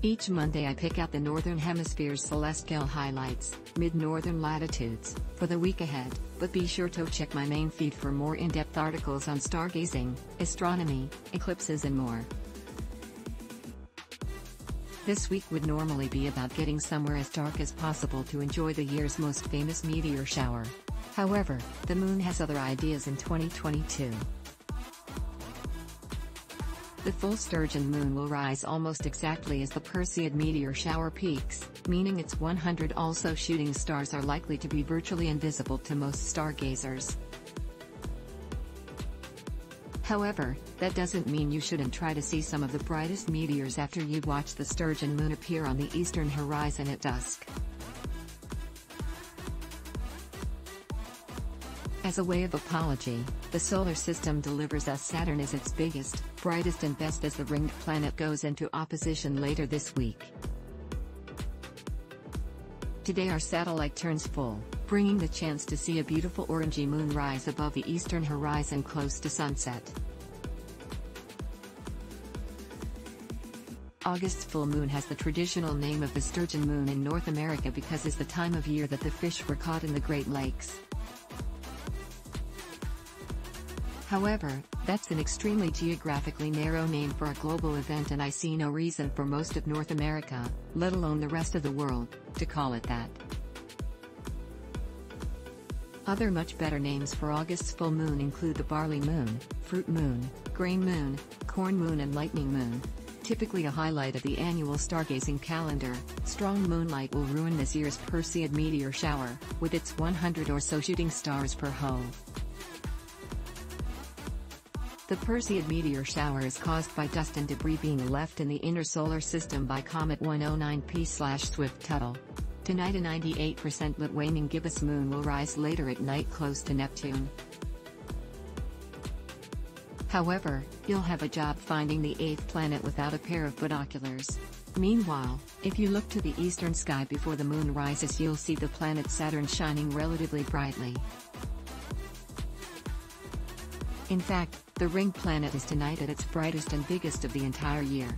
Each Monday I pick out the Northern Hemisphere's celestial highlights, mid-northern latitudes, for the week ahead, but be sure to check my main feed for more in-depth articles on stargazing, astronomy, eclipses and more. This week would normally be about getting somewhere as dark as possible to enjoy the year's most famous meteor shower. However, the moon has other ideas in 2022. The full Sturgeon Moon will rise almost exactly as the Perseid meteor shower peaks, meaning its 100 also shooting stars are likely to be virtually invisible to most stargazers. However, that doesn't mean you shouldn't try to see some of the brightest meteors after you've watched the Sturgeon Moon appear on the eastern horizon at dusk. As a way of apology, the solar system delivers us Saturn as its biggest, brightest and best as the ringed planet goes into opposition later this week. Today our satellite turns full, bringing the chance to see a beautiful orangey moon rise above the eastern horizon close to sunset. August's full moon has the traditional name of the Sturgeon Moon in North America because it's the time of year that the fish were caught in the Great Lakes. However, that's an extremely geographically narrow name for a global event, and I see no reason for most of North America, let alone the rest of the world, to call it that. Other much better names for August's full moon include the Barley Moon, Fruit Moon, Grain Moon, Corn Moon and Lightning Moon. Typically a highlight of the annual stargazing calendar, strong moonlight will ruin this year's Perseid meteor shower, with its 100 or so shooting stars per hole. The Perseid meteor shower is caused by dust and debris being left in the inner solar system by Comet 109P/Swift-Tuttle. Tonight a 98% lit waning gibbous moon will rise later at night close to Neptune. However, you'll have a job finding the eighth planet without a pair of binoculars. Meanwhile, if you look to the eastern sky before the moon rises, you'll see the planet Saturn shining relatively brightly. In fact, the ring planet is tonight at its brightest and biggest of the entire year.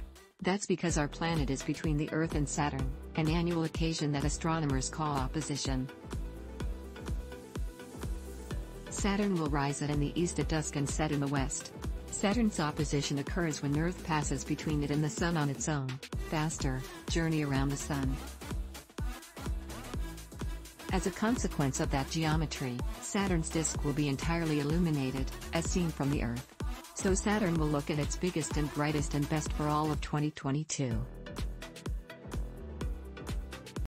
That's because our planet is between the Earth and Saturn, an annual occasion that astronomers call opposition. Saturn will rise in the east at dusk and set in the west. Saturn's opposition occurs when Earth passes between it and the Sun on its own, faster, journey around the Sun. As a consequence of that geometry, Saturn's disk will be entirely illuminated, as seen from the Earth. So Saturn will look at its biggest and brightest and best for all of 2022.